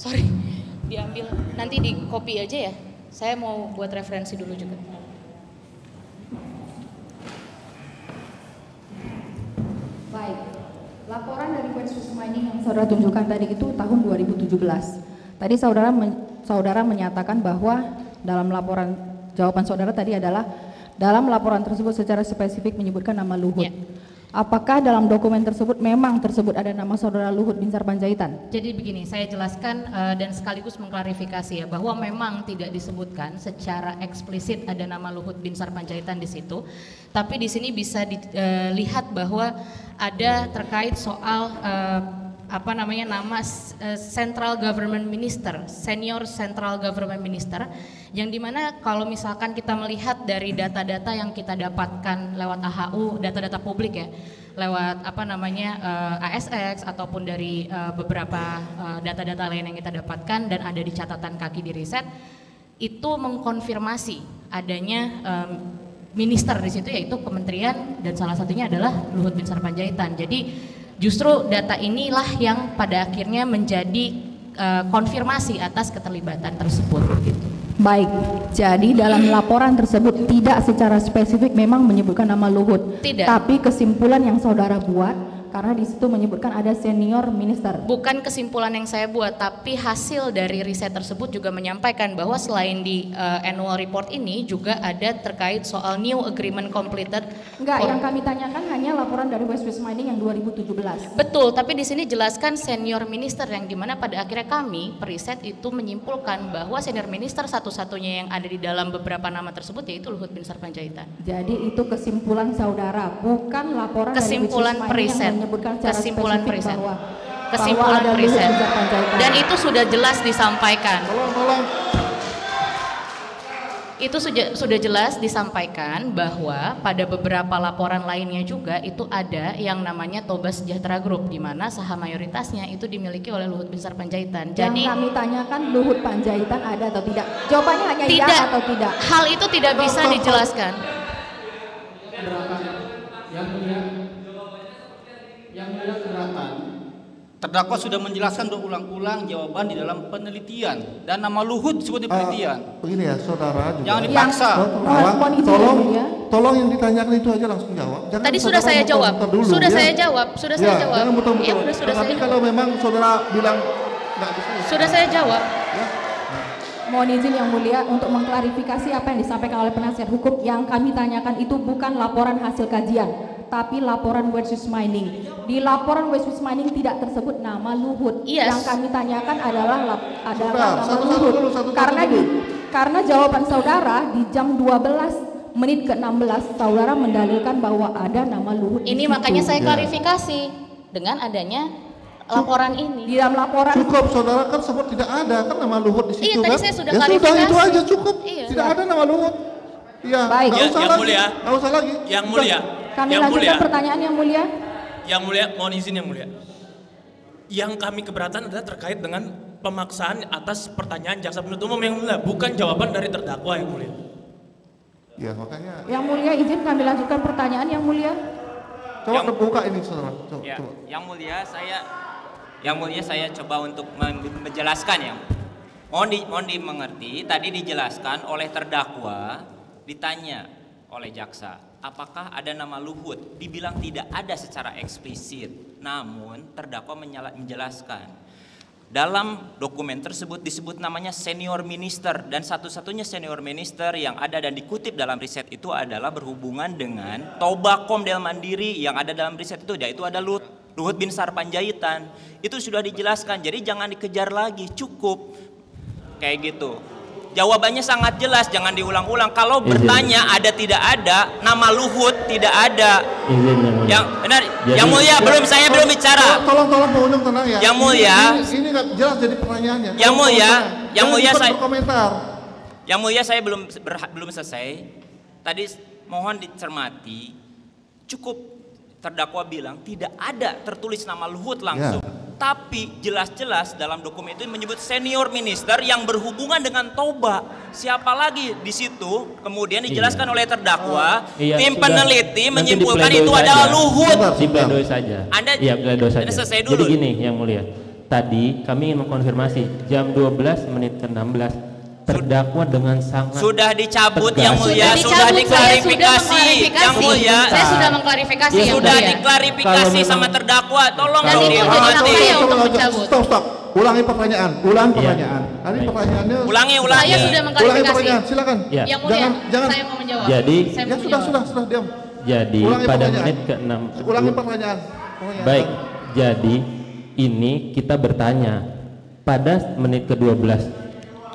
sorry, diambil. Nanti di copy aja ya. Saya mau buat referensi dulu juga. Baik, laporan dari Westwest Mining yang saudara tunjukkan tadi itu tahun 2017. Tadi saudara menyatakan bahwa dalam laporan, jawaban saudara tadi adalah dalam laporan tersebut secara spesifik menyebutkan nama Luhut. Ya. Apakah dalam dokumen tersebut memang tersebut ada nama saudara Luhut Binsar Panjaitan? Jadi begini, saya jelaskan dan sekaligus mengklarifikasi ya, bahwa memang tidak disebutkan secara eksplisit ada nama Luhut Binsar Panjaitan di situ. Tapi di sini bisa dilihat bahwa ada terkait soal nama Central Government Minister, Senior Central Government Minister, yang dimana kalau misalkan kita melihat dari data-data yang kita dapatkan lewat AHU, data-data publik ya, lewat ASX ataupun dari beberapa data-data lain yang kita dapatkan dan ada di catatan kaki di riset, itu mengkonfirmasi adanya minister di situ, yaitu kementerian, dan salah satunya adalah Luhut Binsar Panjaitan. Jadi justru data inilah yang pada akhirnya menjadi konfirmasi atas keterlibatan tersebut. Gitu. Baik, jadi dalam laporan tersebut tidak secara spesifik memang menyebutkan nama Luhut. Tidak. Tapi kesimpulan yang saudara buat, karena di situ menyebutkan ada senior minister. Bukan kesimpulan yang saya buat, tapi hasil dari riset tersebut juga menyampaikan bahwa selain di annual report ini juga ada terkait soal new agreement completed. Enggak, yang kami tanyakan hanya laporan dari Westwest Mining yang 2017. Betul, tapi di sini jelaskan senior minister, yang dimana pada akhirnya kami periset itu menyimpulkan bahwa senior minister satu-satunya yang ada di dalam beberapa nama tersebut yaitu Luhut Binsar Panjaitan. Jadi itu kesimpulan saudara, bukan laporan kesimpulan dari periset. Kesimpulan periset. Kesimpulan periset. Dan itu sudah jelas disampaikan. Itu sudah jelas disampaikan bahwa pada beberapa laporan lainnya juga itu ada yang namanya Toba Sejahtera Group, di mana saham mayoritasnya itu dimiliki oleh Luhut Binsar Panjaitan. Jadi kami tanyakan Luhut Panjaitan ada atau tidak? Jawabannya hanya tidak, iya atau tidak. Hal itu tidak bisa dijelaskan. Yang mulia keberatan, terdakwa sudah menjelaskan berulang-ulang jawaban di dalam penelitian dan nama Luhut disebut di penelitian. Begini ya, saudara juga. Jangan dipaksa. Tolong yang ditanyakan itu aja langsung jawab. Jangan tadi sudah saya jawab. Sudah saya jawab. Sudah saya jawab. Jangan muter-muter. Ya, sudah Tapi kalau memang saudara bilang nggak bisa. Sudah saya jawab. Ya. Mohon izin yang mulia untuk mengklarifikasi apa yang disampaikan oleh penasihat hukum. Yang kami tanyakan itu bukan laporan hasil kajian, tapi laporan Westwest Mining. Di laporan Westwest Mining tidak tersebut nama Luhut. Yes. Yang kami tanyakan adalah nama Luhut. Karena jawaban saudara di jam 12 menit ke-16 saudara mendalilkan bahwa ada nama Luhut. Ini makanya saya klarifikasi dengan adanya laporan ini. Di dalam laporan cukup, saudara kan sebut tidak ada kan nama Luhut di situ. Iya, tadi kan? saya sudah ya klarifikasi. Sudah, itu aja cukup. Iya. Tidak ada nama Luhut. Iya. Baik. Nggak usah yang lagi. mulia. Nggak usah lagi. Yang mulia. Kami yang lanjutkan mulia. pertanyaan yang mulia. Yang mulia, mohon izin yang mulia. Yang kami keberatan adalah terkait dengan pemaksaan atas pertanyaan jaksa penuntut umum yang mulia, bukan jawaban dari terdakwa yang mulia. Ya makanya. Yang mulia izin kami lanjutkan pertanyaan yang mulia. Coba terbuka ini saudara. Coba. Yang mulia saya coba untuk menjelaskan ya. Mohon dimengerti, tadi dijelaskan oleh terdakwa, ditanya oleh jaksa, apakah ada nama Luhut? Dibilang tidak ada secara eksplisit. Namun terdakwa menjelaskan dalam dokumen tersebut disebut namanya senior minister, dan satu-satunya senior minister yang ada dan dikutip dalam riset itu adalah berhubungan dengan Toba Komdel Mandiri yang ada dalam riset itu, yaitu ada Luhut Binsar Panjaitan. Itu sudah dijelaskan, jadi jangan dikejar lagi, cukup kayak gitu. Jawabannya sangat jelas, jangan diulang-ulang. Kalau bertanya ada tidak ada, nama Luhut tidak ada. Yang benar, jadi, yang mulia saya belum bicara. Tolong Pak Unung tenang ya. Yang mulia, ini nggak jelas jadi pertanyaannya. Yang mulia saya berkomentar. Yang mulia saya belum selesai. Tadi mohon dicermati, cukup terdakwa bilang tidak ada tertulis nama Luhut langsung. Ya. Tapi jelas-jelas dalam dokumen itu menyebut senior minister yang berhubungan dengan Toba. Siapa lagi di situ? Kemudian dijelaskan oleh terdakwa, tim peneliti menyimpulkan itu adalah Luhut. Di pledoi saja. Anda pledoi saja. selesai dulu. Jadi gini yang mulia. tadi kami ingin mengkonfirmasi jam 12 menit ke 16 terdakwa dengan sangat sudah dicabut tegas. yang mulia, sudah diklarifikasi yang mulia, saya sudah mengklarifikasi yang sudah mulia. diklarifikasi sama terdakwa, tolong Dan dong itu jadi dihormati. hak saya untuk mencabut. Stop. Ulangi pertanyaan. Tadi pertanyaannya. Ulangi. Saya sudah Ulangi mengklarifikasi. pertanyaan, silakan. Ya. Yang mulia, Jangan. saya mau menjawab. Jadi Saya Ya mau menjawab. sudah diam. Jadi Ulangi pada pertanyaan. menit ke-6 Ulangi pertanyaan. baik, jadi ini kita bertanya pada menit ke-12,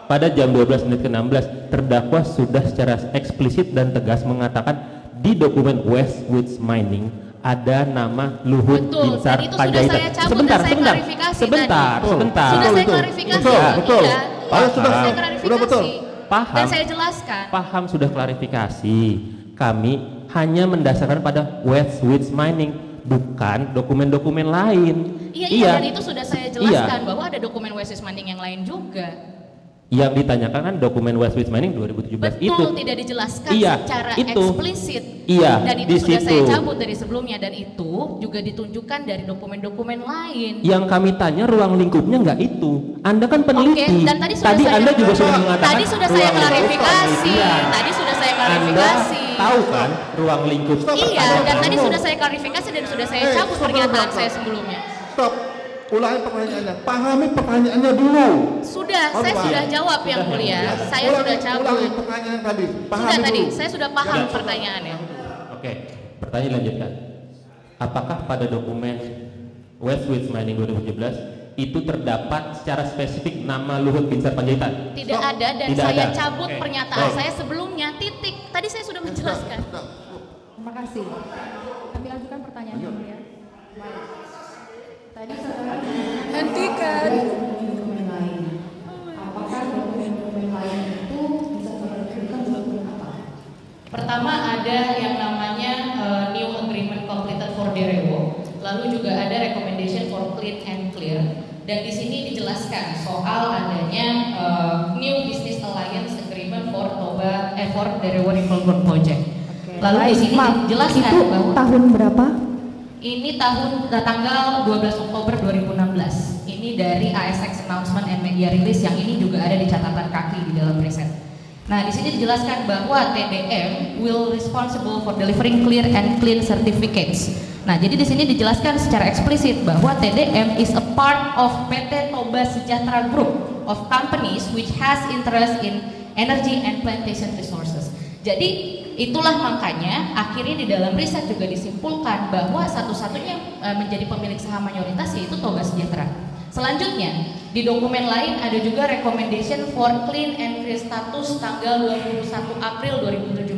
pada jam 12 menit ke-16 terdakwa sudah secara eksplisit dan tegas mengatakan di dokumen Westwood Mining ada nama Luhut Betul, Binsar dan itu sudah Panjaitan. saya cabut dan saya klarifikasi sebentar. Sudah saya klarifikasi. Betul. Iya. Sudah klarifikasi. Udah betul. Paham. Dan saya jelaskan. Paham, sudah klarifikasi. Kami hanya mendasarkan pada Westwood Mining, bukan dokumen-dokumen lain. Iya, dan itu sudah saya jelaskan bahwa ada dokumen Westwood Mining yang lain juga. Yang ditanyakan kan dokumen Westwood Mining 2017 Betul, itu. tidak dijelaskan Iya, secara itu. eksplisit. Iya, dan itu di sudah situ. saya cabut dari sebelumnya, dan itu juga ditunjukkan dari dokumen-dokumen lain. Yang kami tanya ruang lingkupnya nggak itu. Anda kan peneliti. Oke, dan tadi sudah saya- Anda juga sudah mengatakan Tadi sudah saya ruang lingkup klarifikasi. penelitian. Tadi sudah saya Anda klarifikasi. tahu kan ruang lingkup? Iya, dan tadi sudah saya klarifikasi dan sudah saya cabut pernyataan saya sebelumnya. Stop. Ulangi pertanyaannya. Pahami pertanyaannya dulu. Sudah, saya Paham. sudah jawab yang mulia. Saya sudah Ulangi cabut. pertanyaan tadi. Pahami Sudah tadi, dulu. saya sudah paham pertanyaannya. Oke, pertanyaan lanjutkan. Apakah pada dokumen Westwood Mining 2017 itu terdapat secara spesifik nama Luhut Binsar Panjaitan? Tidak ada, dan Tidak saya ada. cabut Oke, pernyataan baik. saya sebelumnya, titik. Tadi saya sudah menjelaskan. Terima kasih. Kami lanjutkan pertanyaannya mulia. Baik. Tadi saudara Hentikan. dokumen lain. Apakah dokumen lain itu bisa saudara sebutkan dokumen apa? Pertama ada yang namanya New Agreement Completed for Derewo, lalu juga ada Recommendation for Clean and Clear, dan di sini dijelaskan soal adanya New Business Alliance Agreement for for Derewo Revolving Project. Lalu di sini dijelaskan itu bahwa tahun berapa? ini tanggal 12 Oktober 2016. Ini dari ASX Announcement and Media Release yang ini juga ada di catatan kaki di dalam riset. Nah, di sini dijelaskan bahwa TDM will responsible for delivering clear and clean certificates. Nah, jadi di sini dijelaskan secara eksplisit bahwa TDM is a part of PT Toba Sejahtera Group of companies which has interest in energy and plantation resources. Jadi itulah makanya akhirnya di dalam riset juga disimpulkan bahwa satu-satunya menjadi pemilik saham mayoritas yaitu Toba Sejahtera. Selanjutnya di dokumen lain ada juga Recommendation for Clean and Clear Status tanggal 21 April 2017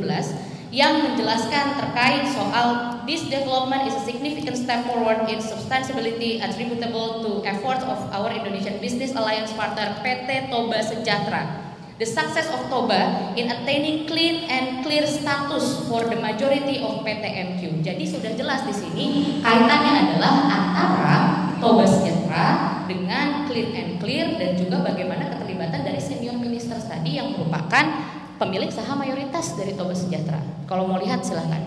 yang menjelaskan terkait soal this development is a significant step forward in sustainability attributable to efforts of our Indonesian Business Alliance partner PT Toba Sejahtera. The success of Toba in attaining clean and clear status for the majority of PTMQ. Jadi sudah jelas di sini kaitannya adalah antara Toba Sejahtera dengan clean and clear dan juga bagaimana keterlibatan dari senior ministers tadi yang merupakan pemilik saham mayoritas dari Toba Sejahtera. Kalau mau lihat silahkan.